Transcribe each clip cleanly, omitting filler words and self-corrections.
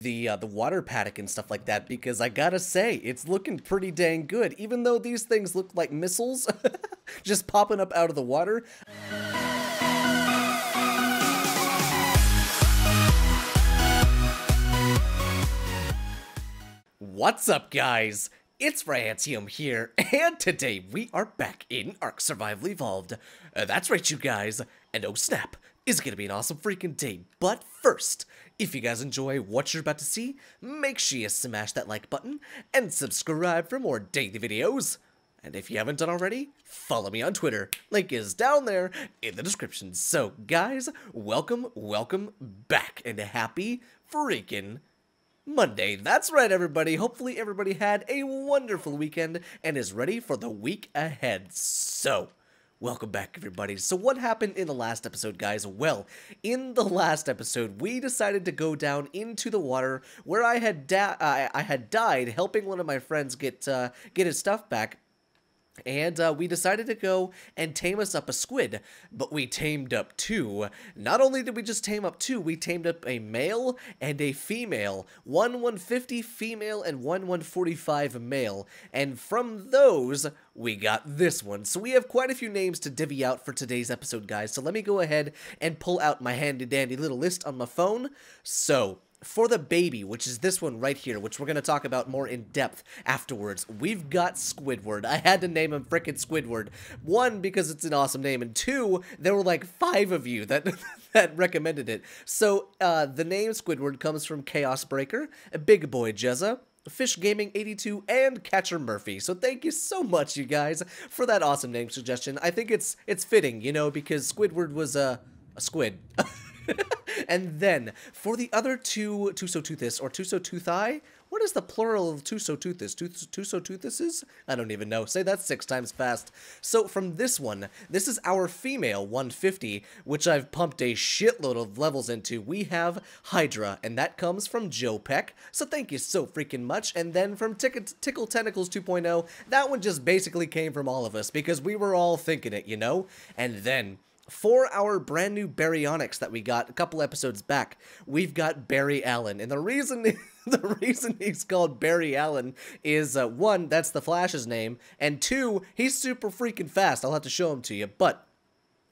the water paddock and stuff like that, because I gotta say, it's looking pretty dang good, even though these things look like missiles just popping up out of the water. What's up, guys? It's Ragnarok here, and today we are back in Ark Survival Evolved. That's right, you guys, and oh snap, it's gonna be an awesome freaking day. But first, if you guys enjoy what you're about to see, make sure you smash that like button and subscribe for more daily videos. And if you haven't done already, follow me on Twitter. Link is down there in the description. So, guys, welcome back, and happy freaking Monday. That's right, everybody. Hopefully everybody had a wonderful weekend and is ready for the week ahead. So, welcome back, everybody. So what happened in the last episode, guys? Well, in the last episode, we decided to go down into the water where I had died helping one of my friends get his stuff back. And we decided to go and tame us up a squid, but we tamed up two. Not only did we just tame up two, we tamed up a male and a female. One 150 female and one 145 male. And from those, we got this one. So we have quite a few names to divvy out for today's episode, guys. So let me go ahead and pull out my handy-dandy little list on my phone. So for the baby, which is this one right here, which we're going to talk about more in depth afterwards, we've got Squidward. I had to name him frickin' Squidward. One, because it's an awesome name, and two, there were like 5 of you that that recommended it. So, the name Squidward comes from Chaos Breaker, Big Boy Jezza, Fish Gaming 82, and Catcher Murphy. So thank you so much, you guys, for that awesome name suggestion. I think it's fitting, you know, because Squidward was a squid. And then, for the other two Tusotoothus, or Tusotoothi, what is the plural of Tusotoothus? Tusotoothus? I don't even know. Say that 6 times fast. So, from this one, this is our female 150, which I've pumped a shitload of levels into. We have Hydra, and that comes from Joe Peck, so thank you so freaking much. And then from Tickle Tentacles 2.0, that one just basically came from all of us, because we were all thinking it, you know? And then, for our brand new baryonyx that we got a couple episodes back, we've got Barry Allen, and the reason he's called Barry Allen is, 1, that's the Flash's name, and 2, he's super freaking fast. I'll have to show him to you, but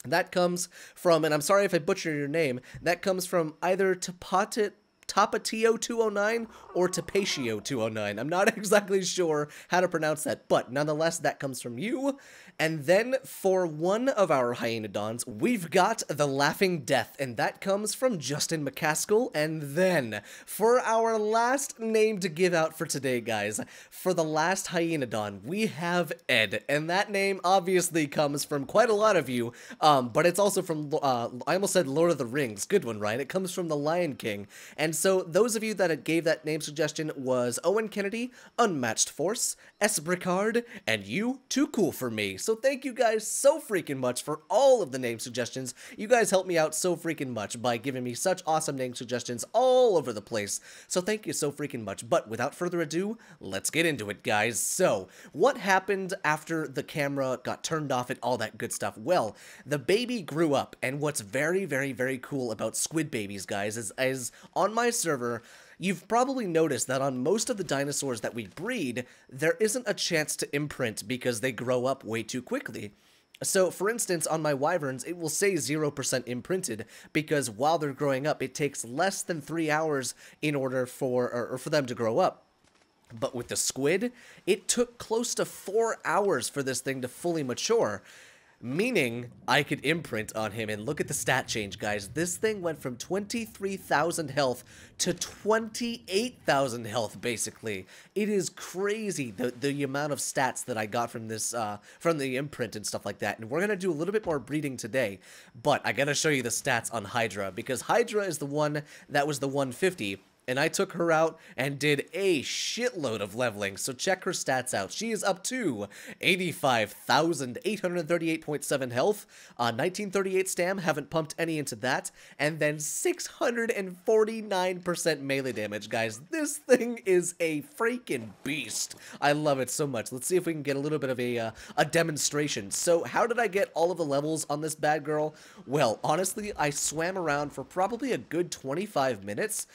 that comes from, and I'm sorry if I butcher your name, that comes from either Tapatio 209 or Tapatio 209. I'm not exactly sure how to pronounce that, but nonetheless, that comes from you. And then for one of our hyaenodons, we've got the Laughing Death, and that comes from Justin McCaskill. And then for our last name to give out for today, guys, for the last hyaenodon, we have Ed, and that name obviously comes from quite a lot of you, but it's also from, I almost said Lord of the Rings. Good one, Ryan. It comes from the Lion King. And so those of you that gave that name suggestion was Owen Kennedy, Unmatched Force, S. Bricard, and you, Too Cool For Me. So thank you guys so freaking much for all of the name suggestions. You guys helped me out so freaking much by giving me such awesome name suggestions all over the place. So thank you so freaking much. But without further ado, let's get into it, guys. So what happened after the camera got turned off and all that good stuff? Well, the baby grew up, and what's very, very, very cool about squid babies, guys, is on my server, you've probably noticed that on most of the dinosaurs that we breed, there isn't a chance to imprint because they grow up way too quickly. So, for instance, on my wyverns, it will say 0% imprinted because while they're growing up, it takes less than 3 hours in order for them to grow up. But with the squid, it took close to 4 hours for this thing to fully mature. Meaning, I could imprint on him, and look at the stat change, guys. This thing went from 23,000 health to 28,000 health, basically. It is crazy, the amount of stats that I got from this, from the imprint and stuff like that. And we're gonna do a little bit more breeding today, but I gotta show you the stats on Hydra, because Hydra is the one that was the 150, and I took her out and did a shitload of leveling, so check her stats out. She is up to 85,838.7 health, 1938 stam, haven't pumped any into that, and then 649% melee damage, guys. This thing is a freaking beast. I love it so much. Let's see if we can get a little bit of a demonstration. So how did I get all of the levels on this bad girl? Well, honestly, I swam around for probably a good 25 minutes,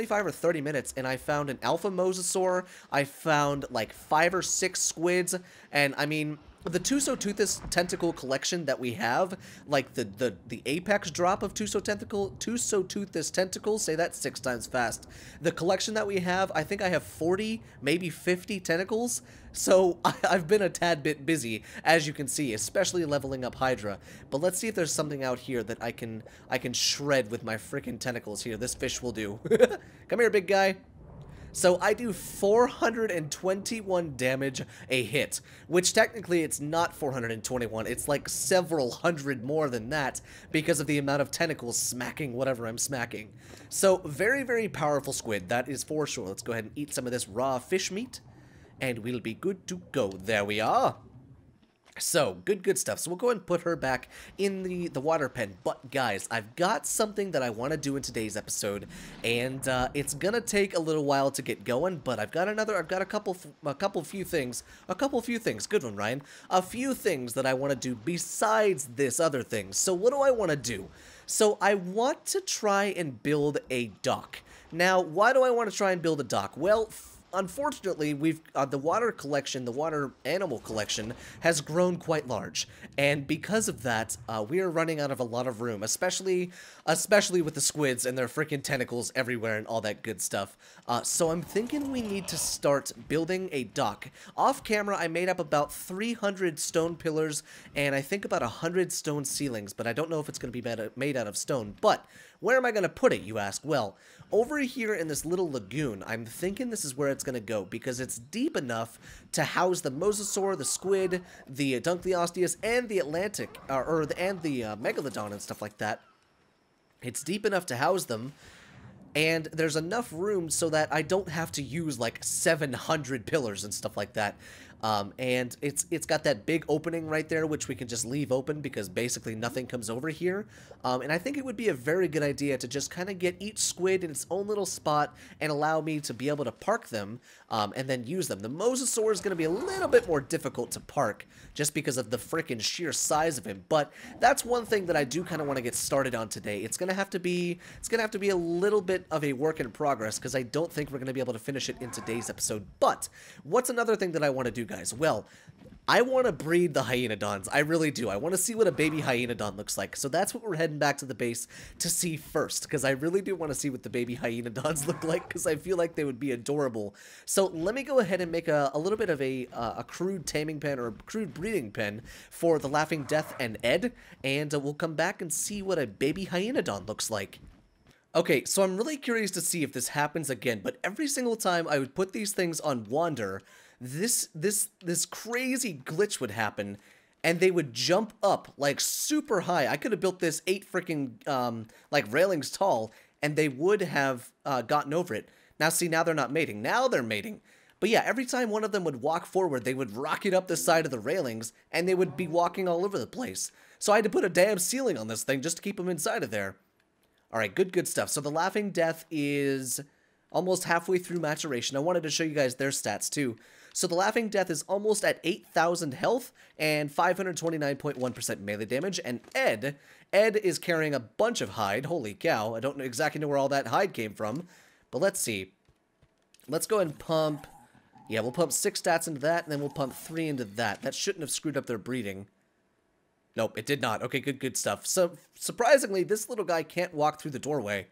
25 or 30 minutes, and I found an alpha mosasaur, I found like 5 or 6 squids, and I mean, the Tusoteuthis tentacle collection that we have, like the apex drop of Tusoteuthis tentacles, say that 6 times fast. The collection that we have, I think I have 40, maybe 50 tentacles. So I've been a tad bit busy, as you can see, especially leveling up Hydra. But let's see if there's something out here that I can shred with my freaking tentacles here. This fish will do. Come here, big guy. So I do 421 damage a hit, which technically it's not 421, it's like several hundred more than that because of the amount of tentacles smacking whatever I'm smacking. So very, very powerful squid, that is for sure. Let's go ahead and eat some of this raw fish meat, and we'll be good to go. There we are. So, good stuff. So we'll go ahead and put her back in the water pen. But guys, I've got something that I want to do in today's episode, and it's gonna take a little while to get going. But I've got a couple few things. Good one, Ryan. A few things that I want to do besides this other thing. So what do I want to do? So I want to try and build a dock. Now, why do I want to try and build a dock? Well, unfortunately, we've the water collection, the water animal collection, has grown quite large, and because of that, we are running out of a lot of room, especially with the squids and their freaking tentacles everywhere and all that good stuff. So I'm thinking we need to start building a dock. Off camera, I made up about 300 stone pillars and I think about 100 stone ceilings, but I don't know if it's going to be made out of stone. But where am I going to put it, you ask? Well, over here in this little lagoon, I'm thinking this is where it's going to go, because it's deep enough to house the mosasaur, the squid, the Dunkleosteus, and the Atlantic, and the Megalodon and stuff like that. It's deep enough to house them, and there's enough room so that I don't have to use like 700 pillars and stuff like that. And it's got that big opening right there, which we can just leave open because basically nothing comes over here. And I think it would be a very good idea to just kind of get each squid in its own little spot and allow me to be able to park them and then use them. The mosasaur is going to be a little bit more difficult to park just because of the freaking sheer size of him. But that's one thing that I do kind of want to get started on today. It's going to have to be a little bit of a work in progress because I don't think we're going to be able to finish it in today's episode. But what's another thing that I want to do, guys? Well, I want to breed the hyaenodons. I really do. I want to see what a baby hyaenodon looks like. So that's what we're heading back to the base to see first, because I really do want to see what the baby hyaenodons look like, because I feel like they would be adorable. So let me go ahead and make a little bit of a crude taming pen or crude breeding pen for the Laughing Death and Ed, and we'll come back and see what a baby hyaenodon looks like. Okay, so I'm really curious to see if this happens again, but every single time I would put these things on Wander, this crazy glitch would happen, and they would jump up, like, super high. I could have built this 8 freaking, like, railings tall, and they would have gotten over it. Now, see, now they're not mating. Now they're mating. But yeah, every time one of them would walk forward, they would rocket up the side of the railings, and they would be walking all over the place. So I had to put a damn ceiling on this thing just to keep them inside of there. Alright, good stuff. So the Laughing Death is almost halfway through maturation. I wanted to show you guys their stats, too. So the Laughing Death is almost at 8,000 health and 529.1% melee damage. And Ed is carrying a bunch of hide. Holy cow, I don't exactly know where all that hide came from. But let's see. Let's go ahead and pump. Yeah, we'll pump 6 stats into that, and then we'll pump 3 into that. That shouldn't have screwed up their breeding. Nope, it did not. Okay, good stuff. So, surprisingly, this little guy can't walk through the doorway.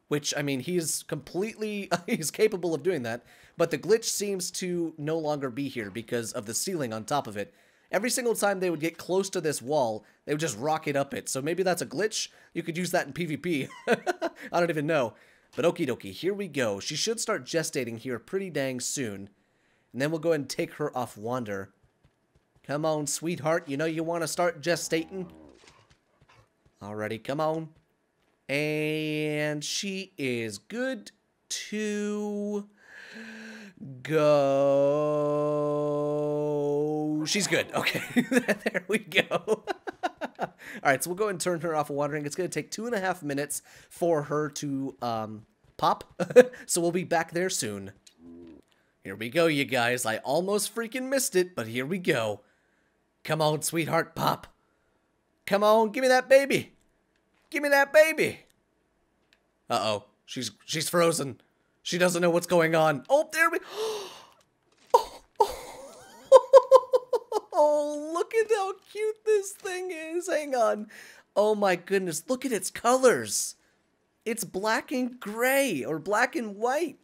Which, I mean, he's capable of doing that. But the glitch seems to no longer be here because of the ceiling on top of it. Every single time they would get close to this wall, they would just rocket up it. So maybe that's a glitch? You could use that in PvP. I don't even know. But okie dokie, here we go. She should start gestating here pretty dang soon. And then we'll go ahead and take her off Wander. Come on, sweetheart. You know you want to start gestating? Alrighty, come on. And she is good to go. She's good. Okay, there we go. Alright, so we'll go ahead and turn her off of watering. It's going to take 2.5 minutes for her to pop. So we'll be back there soon. Here we go, you guys. I almost freaking missed it, but here we go. Come on, sweetheart, pop. Come on, give me that baby. Give me that baby. Uh-oh, she's frozen. She doesn't know what's going on. Oh, there we... Oh, look at how cute this thing is. Hang on. Oh my goodness, look at its colors. It's black and gray, or black and white.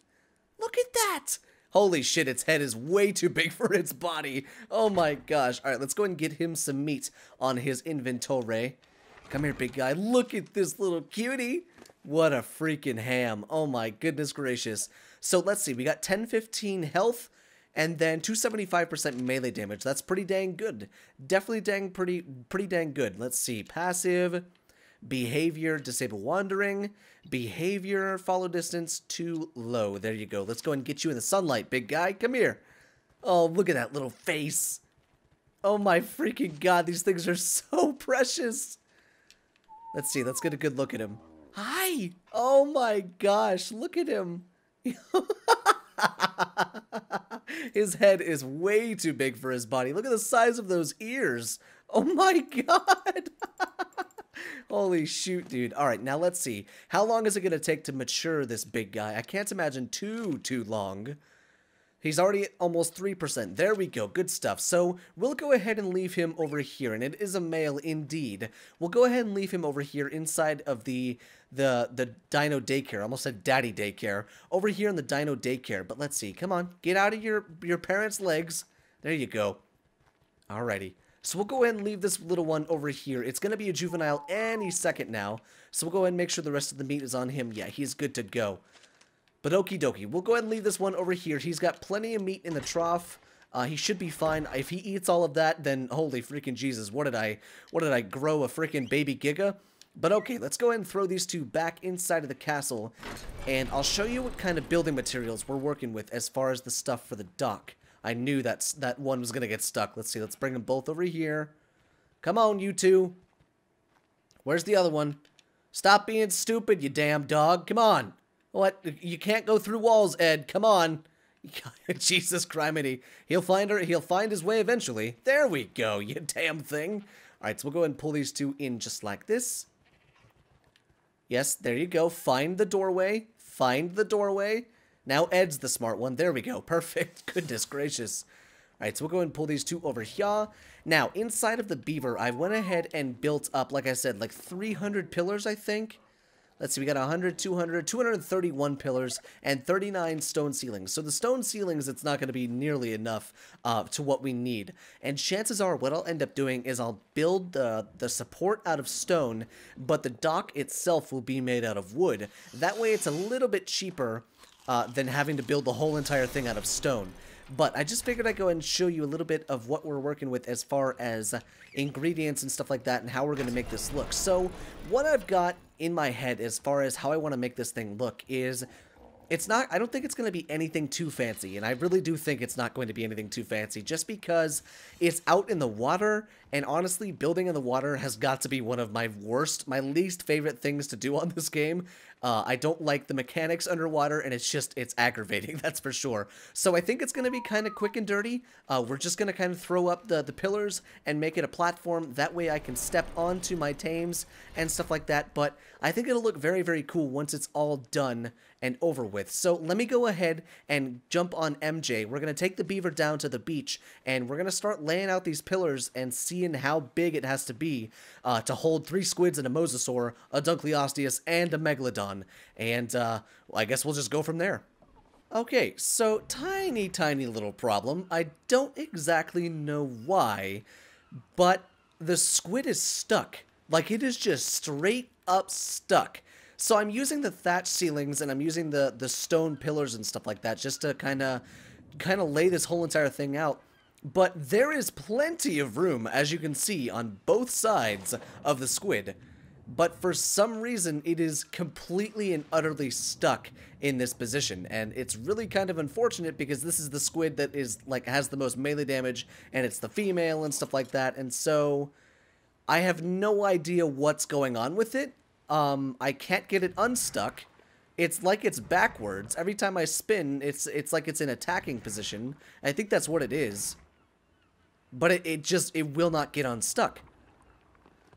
Look at that. Holy shit, its head is way too big for its body. Oh my gosh. All right, let's go ahead and get him some meat on his inventory. Come here, big guy. Look at this little cutie. What a freaking ham. Oh my goodness gracious. So let's see. We got 1015 health and then 275% melee damage. That's pretty dang good. Definitely pretty dang good. Let's see. Passive, behavior, disable wandering, behavior, follow distance, too low. There you go. Let's go and get you in the sunlight, big guy. Come here. Oh, look at that little face. Oh my freaking god. These things are so precious. Let's see. Let's get a good look at him. Hi! Oh my gosh, look at him. His head is way too big for his body. Look at the size of those ears. Oh my god. Holy shoot, dude. Alright, now let's see. How long is it going to take to mature this big guy? I can't imagine too long. He's already at almost 3%. There we go. Good stuff. So we'll go ahead and leave him over here. And it is a male indeed. We'll go ahead and leave him over here inside of the DINO daycare. I almost said daddy daycare. Over here in the DINO daycare. But let's see. Come on. Get out of your parents' legs. There you go. Alrighty. So we'll go ahead and leave this little one over here. It's going to be a juvenile any second now. So we'll go ahead and make sure the rest of the meat is on him. Yeah, he's good to go. But okie dokie, we'll go ahead and leave this one over here. He's got plenty of meat in the trough. He should be fine. If he eats all of that, then holy freaking Jesus, what did I grow, a freaking baby Giga? But okay, let's go ahead and throw these two back inside of the castle, and I'll show you what kind of building materials we're working with as far as the stuff for the dock. I knew that one was gonna get stuck. Let's see, let's bring them both over here. Come on, you two. Where's the other one? Stop being stupid, you damn dog. Come on. What? You can't go through walls, Ed. Come on. Jesus criminy. He'll find his way eventually. There we go, you damn thing. Alright, so we'll go ahead and pull these two in just like this. Yes, there you go. Find the doorway. Find the doorway. Now Ed's the smart one. There we go. Perfect. Goodness gracious. Alright, so we'll go ahead and pull these two over here. Now, inside of the beaver, I went ahead and built up, like I said, like 300 pillars, I think. Let's see, we got 100, 200, 231 pillars, and 39 stone ceilings. So the stone ceilings, it's not going to be nearly enough to what we need. And chances are what I'll end up doing is I'll build the support out of stone, but the dock itself will be made out of wood. That way it's a little bit cheaper than having to build the whole entire thing out of stone. But I just figured I'd go and show you a little bit of what we're working with as far as ingredients and stuff like that and how we're going to make this look. So what I've got in my head as far as how I want to make this thing look is I don't think it's going to be anything too fancy, and I really do think it's not going to be anything too fancy just because it's out in the water, and honestly, building in the water has got to be one of my least favorite things to do on this game. I don't like the mechanics underwater, and it's aggravating, that's for sure. So I think it's going to be kind of quick and dirty. We're just going to kind of throw up the pillars and make it a platform. That way I can step onto my tames and stuff like that, but I think it'll look very, very cool once it's all done and over with. So let me go ahead and jump on MJ. We're going to take the beaver down to the beach, and we're going to start laying out these pillars and seeing how big it has to be to hold 3 squids and a mosasaur, a Dunkleosteus, and a megalodon. And I guess we'll just go from there. Okay, so tiny little problem. I don't exactly know why, but the squid is stuck. Like, it is just straight up stuck. So I'm using the thatch ceilings and I'm using the stone pillars and stuff like that just to kind of lay this whole entire thing out. But there is plenty of room, as you can see, on both sides of the squid. But for some reason, it is completely and utterly stuck in this position. And it's really kind of unfortunate because this is the squid that has the most melee damage, and it's the female and stuff like that. And so I have no idea what's going on with it. I can't get it unstuck. It's like it's backwards. Every time I spin, it's like it's in attacking position. I think that's what it is. But it will not get unstuck.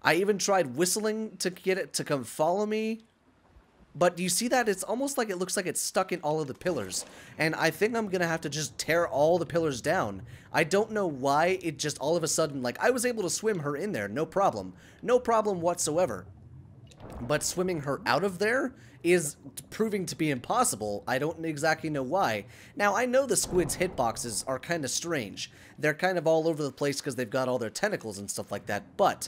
I even tried whistling to get it to come follow me. But do you see that? It's almost like it looks like it's stuck in all of the pillars. And I think I'm gonna have to just tear all the pillars down. I don't know why it just all of a sudden, like, I was able to swim her in there, no problem. No problem whatsoever. But swimming her out of there is proving to be impossible. I don't exactly know why. Now, I know the squid's hitboxes are kind of strange. They're kind of all over the place because they've got all their tentacles and stuff like that. But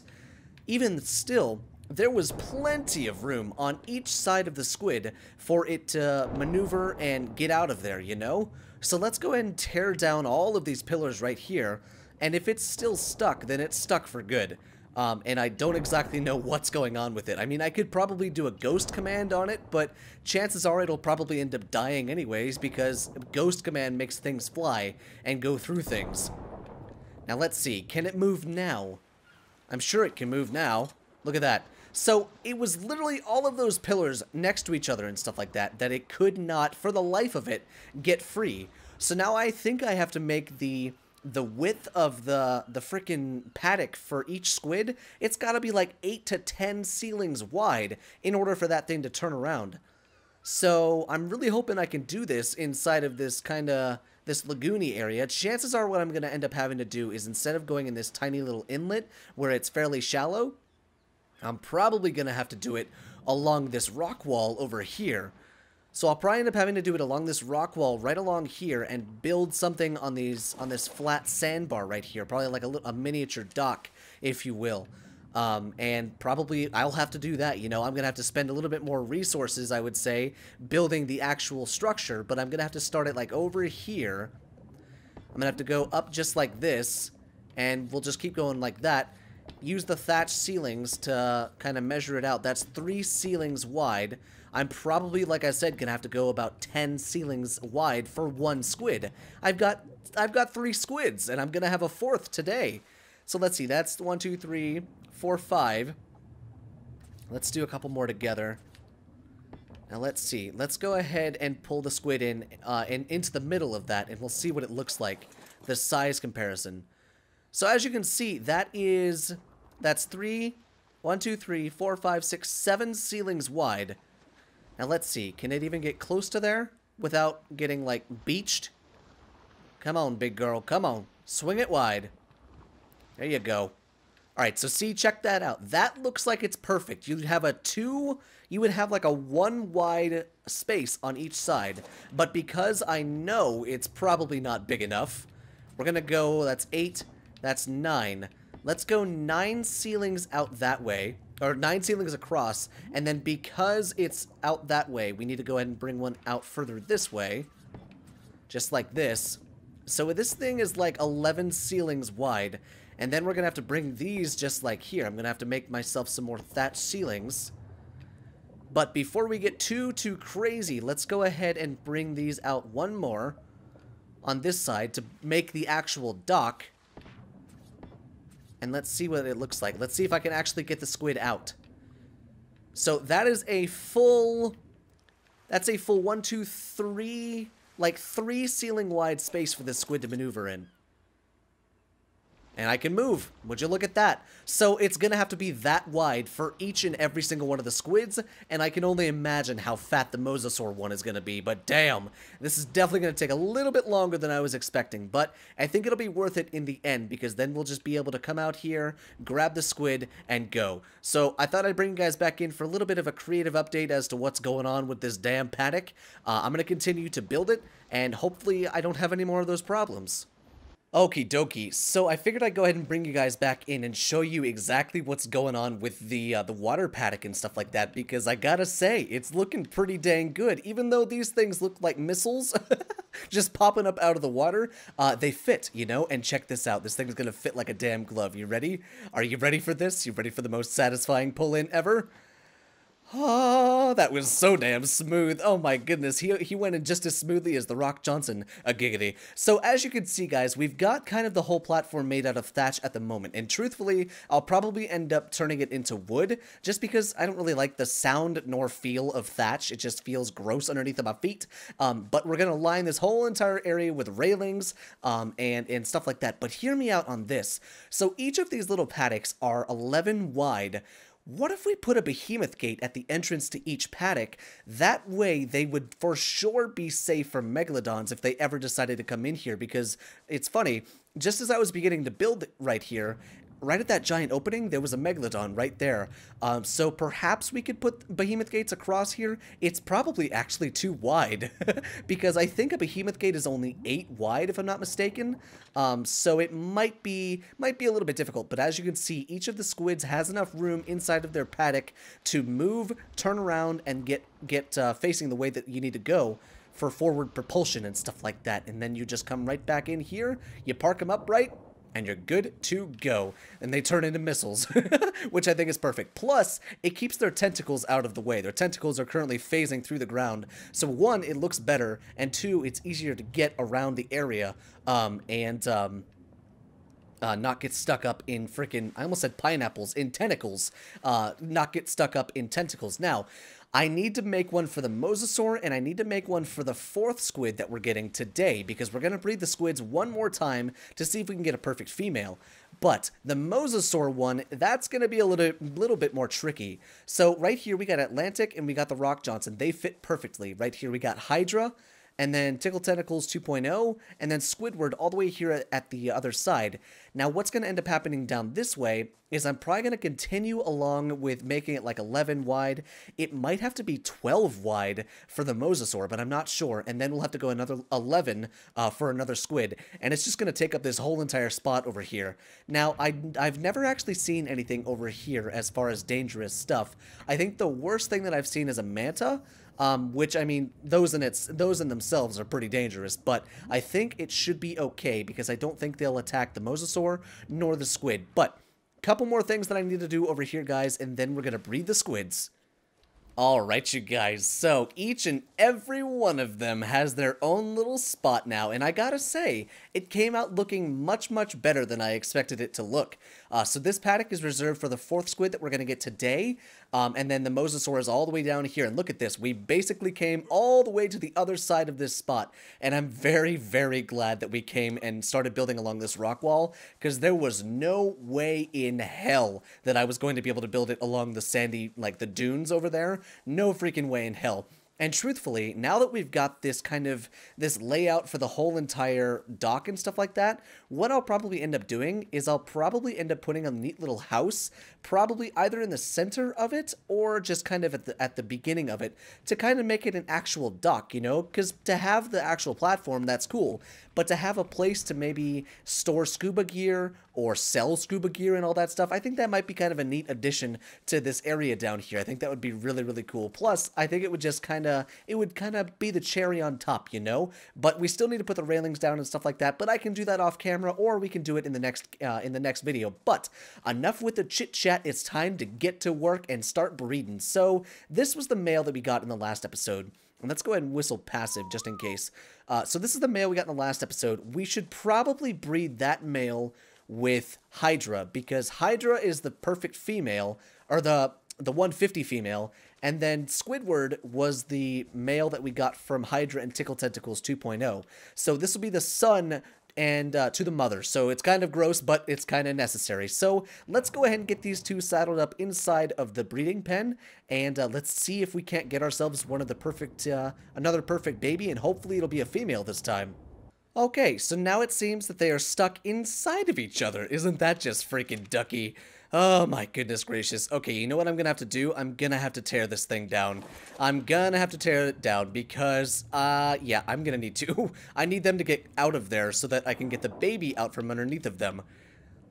even still, there was plenty of room on each side of the squid for it to maneuver and get out of there, you know? So let's go ahead and tear down all of these pillars right here. And if it's still stuck, then it's stuck for good. And I don't exactly know what's going on with it. I mean, I could probably do a ghost command on it, but chances are it'll probably end up dying anyways, because ghost command makes things fly and go through things. Now let's see, can it move now? I'm sure it can move now. Look at that. So it was literally all of those pillars next to each other and stuff like that, that it could not, for the life of it, get free. So now I think I have to make the width of the frickin' paddock for each squid. It's gotta be like 8 to 10 ceilings wide in order for that thing to turn around. So I'm really hoping I can do this inside of this this lagoony area. Chances are what I'm gonna end up having to do is, instead of going in this tiny little inlet where it's fairly shallow, I'm probably gonna have to do it along this rock wall over here. So I'll probably end up having to do it along this rock wall right along here and build something on this flat sandbar right here. Probably like a miniature dock, if you will. And probably I'll have to do that, you know. I'm going to have to spend a little bit more resources, I would say, building the actual structure. But I'm going to have to start it like over here. I'm going to have to go up just like this. And we'll just keep going like that. Use the thatched ceilings to kind of measure it out. That's 3 ceilings wide. I'm probably, like I said, gonna have to go about 10 ceilings wide for 1 squid. I've got 3 squids, and I'm gonna have a 4th today. So let's see, that's 1, 2, 3, 4, 5. Let's do a couple more together. Now let's see. Let's go ahead and pull the squid in and into the middle of that, and we'll see what it looks like. The size comparison. So as you can see, that's 3, 1, 2, 3, 4, 5, 6, 7 ceilings wide. Now let's see, can it even get close to there without getting, like, beached? Come on, big girl, come on. Swing it wide. There you go. Alright, so see, check that out. That looks like it's perfect. You would have like a 1 wide space on each side. But because I know it's probably not big enough, we're gonna go, that's 8, that's 9. Let's go 9 ceilings out that way. Or 9 ceilings across, and then because it's out that way, we need to go ahead and bring one out further this way. Just like this. So this thing is like 11 ceilings wide, and then we're going to have to bring these just like here. I'm going to have to make myself some more thatched ceilings. But before we get too crazy, let's go ahead and bring these out one more on this side to make the actual dock. And let's see what it looks like. Let's see if I can actually get the squid out. So that is a full... That's a full 1, 2, 3... Like 3 ceiling wide space for this squid to maneuver in. And I can move. Would you look at that? So it's going to have to be that wide for each and every single one of the squids. And I can only imagine how fat the mosasaur one is going to be. But damn, this is definitely going to take a little bit longer than I was expecting. But I think it'll be worth it in the end, because then we'll just be able to come out here, grab the squid, and go. So I thought I'd bring you guys back in for a little bit of a creative update as to what's going on with this damn paddock. I'm going to continue to build it, and hopefully I don't have any more of those problems. Okie dokie, so I figured I'd go ahead and bring you guys back in and show you exactly what's going on with the water paddock and stuff like that, because I gotta say, it's looking pretty dang good. Even though these things look like missiles just popping up out of the water, they fit, you know? And check this out, this thing's gonna fit like a damn glove. You ready? Are you ready for this? You ready for the most satisfying pull-in ever? Oh, that was so damn smooth. Oh my goodness, he went in just as smoothly as the Rock Johnson, a giggity. So as you can see, guys, we've got kind of the whole platform made out of thatch at the moment. And truthfully, I'll probably end up turning it into wood, just because I don't really like the sound nor feel of thatch. It just feels gross underneath of my feet. But we're gonna line this whole entire area with railings and stuff like that. But hear me out on this. So each of these little paddocks are 11 wide, what if we put a behemoth gate at the entrance to each paddock? That way they would for sure be safe from megalodons if they ever decided to come in here, because it's funny, just as I was beginning to build right here, right at that giant opening, there was a megalodon right there. So perhaps we could put behemoth gates across here. It's probably actually too wide because I think a behemoth gate is only 8 wide if I'm not mistaken. So it might be a little bit difficult, but as you can see, each of the squids has enough room inside of their paddock to move, turn around, and get facing the way that you need to go for forward propulsion and stuff like that. And then you just come right back in here, you park them upright, and you're good to go. And they turn into missiles, which I think is perfect. Plus, it keeps their tentacles out of the way. Their tentacles are currently phasing through the ground. So 1, it looks better, and 2, it's easier to get around the area and not get stuck up in freaking, I almost said pineapples, in tentacles. Not get stuck up in tentacles. Now, I need to make one for the mosasaur, and I need to make one for the 4th squid that we're getting today, because we're going to breed the squids one more time to see if we can get a perfect female. But the mosasaur one, that's going to be a little bit more tricky. So right here we got Atlantic and we got the Rock Johnson. They fit perfectly. Right here we got Hydra, and then Tickle Tentacles 2.0, and then Squidward all the way here at the other side. Now, what's going to end up happening down this way is I'm probably going to continue along with making it like 11 wide. It might have to be 12 wide for the mosasaur, but I'm not sure. And then we'll have to go another 11 for another squid. And it's just going to take up this whole entire spot over here. Now, I've never actually seen anything over here as far as dangerous stuff. I think the worst thing that I've seen is a manta. Which, I mean, those in themselves are pretty dangerous, but I think it should be okay because I don't think they'll attack the mosasaur nor the squid. But a couple more things that I need to do over here, guys, and then we're going to breed the squids. Alright, you guys, so each and every one of them has their own little spot now, and I gotta say, it came out looking much, much better than I expected it to look. So this paddock is reserved for the 4th squid that we're gonna get today, and then the mosasaur is all the way down here, and look at this, we basically came all the way to the other side of this spot, and I'm very, very glad that we came and started building along this rock wall, because there was no way in hell that I was going to be able to build it along the sandy, like the dunes over there. No freaking way in hell. And truthfully, now that we've got this this layout for the whole entire dock and stuff like that, what I'll probably end up doing is I'll probably end up putting a neat little house, probably either in the center of it or just kind of at the beginning of it to kind of make it an actual dock, you know? Because to have the actual platform, that's cool, but to have a place to maybe store scuba gear or sell scuba gear and all that stuff, I think that might be kind of a neat addition to this area down here. I think that would be really, really cool. Plus, I think it would just kind of be the cherry on top, you know? But we still need to put the railings down and stuff like that, but I can do that off camera, or we can do it in the next video. But enough with the chit-chat, it's time to get to work and start breeding. So, this was the male that we got in the last episode. And let's go ahead and whistle passive, just in case. So this is the male we got in the last episode. We should probably breed that male with Hydra, because Hydra is the perfect female, or the 150 female, and then Squidward was the male that we got from Hydra and Tickle Tentacles 2.0. So this will be the son and to the mother. So it's kind of gross, but it's kind of necessary. So let's go ahead and get these two saddled up inside of the breeding pen, and let's see if we can't get ourselves one of the perfect, another perfect baby, and hopefully it'll be a female this time. Okay, so now it seems that they are stuck inside of each other. Isn't that just freaking ducky? Oh my goodness gracious. Okay, you know what I'm gonna have to do? I'm gonna have to tear this thing down. I'm gonna have to tear it down because, yeah, I'm gonna need to. I need them to get out of there so that I can get the baby out from underneath of them.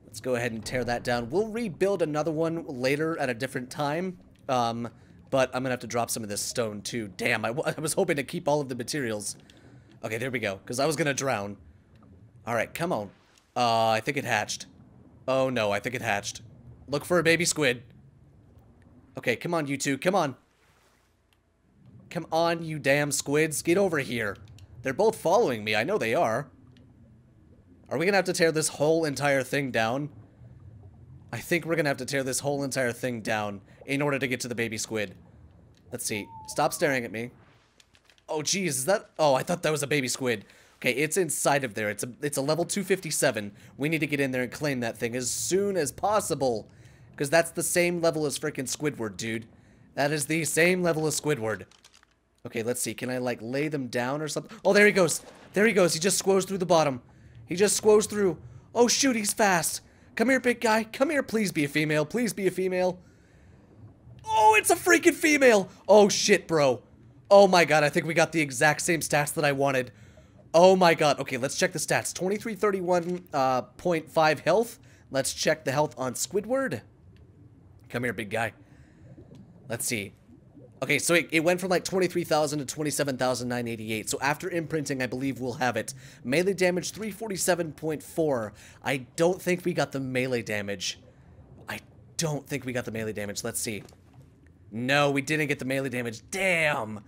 Let's go ahead and tear that down. We'll rebuild another one later at a different time, but I'm gonna have to drop some of this stone too. Damn, I was hoping to keep all of the materials. Okay, there we go, because I was gonna drown. Alright, come on. I think it hatched. Oh no, I think it hatched. Look for a baby squid. Okay, come on, you two. Come on. Come on, you damn squids. Get over here. They're both following me. I know they are. Are we gonna have to tear this whole entire thing down? I think we're gonna have to tear this whole entire thing down in order to get to the baby squid. Let's see. Stop staring at me. Oh, geez. Is that... Oh, I thought that was a baby squid. Okay, it's inside of there. It's a level 257. We need to get in there and claim that thing as soon as possible. Because that's the same level as freaking Squidward, dude. That is the same level as Squidward. Okay, let's see. Can I, like, lay them down or something? Oh, there he goes. There he goes. He just squoze through the bottom. He just squoze through. Oh, shoot, he's fast. Come here, big guy. Come here. Please be a female. Please be a female. Oh, it's a freaking female. Oh, shit, bro. Oh, my God. I think we got the exact same stats that I wanted. Oh, my God. Okay, let's check the stats. 2331.5 health. Let's check the health on Squidward. Come here, big guy. Let's see. Okay, so it went from like 23,000 to 27,988. So after imprinting, I believe we'll have it. Melee damage 347.4. I don't think we got the melee damage. I don't think we got the melee damage. Let's see. No, we didn't get the melee damage. Damn.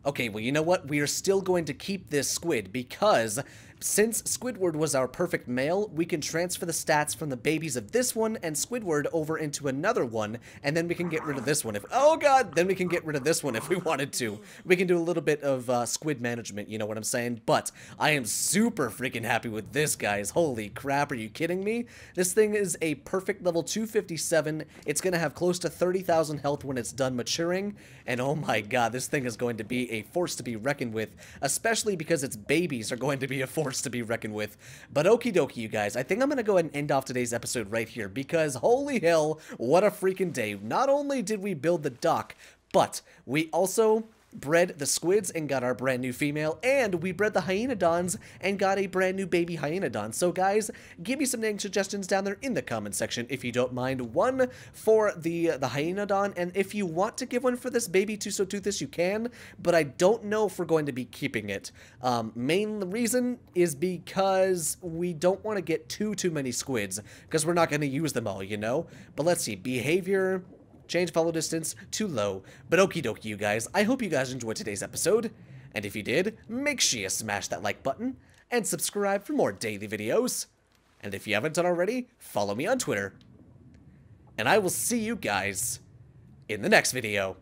Okay, well, you know what? We are still going to keep this squid because since Squidward was our perfect male, we can transfer the stats from the babies of this one and Squidward over into another one, and then we can get rid of this one if— oh god, then we can get rid of this one if we wanted to. We can do a little bit of squid management, you know what I'm saying? But I am super freaking happy with this, guys. Holy crap, are you kidding me? This thing is a perfect level 257. It's gonna have close to 30,000 health when it's done maturing, and oh my god, this thing is going to be a force to be reckoned with, especially because its babies are going to be a force to be reckoned with. But okie dokie, you guys, I think I'm gonna go ahead and end off today's episode right here because holy hell, what a freaking day. Not only did we build the dock, but we also bred the squids and got our brand new female, and we bred the hyaenodons and got a brand new baby hyaenodon. So guys, give me some name suggestions down there in the comment section if you don't mind. One for the hyaenodon, and if you want to give one for this baby Tusoteuthis, you can, but I don't know if we're going to be keeping it. Main reason is because we don't want to get too many squids, because we're not going to use them all, you know? But let's see, behavior— change follow distance to low. But okie dokie, you guys, I hope you guys enjoyed today's episode. And if you did, make sure you smash that like button and subscribe for more daily videos. And if you haven't done already, follow me on Twitter. And I will see you guys in the next video.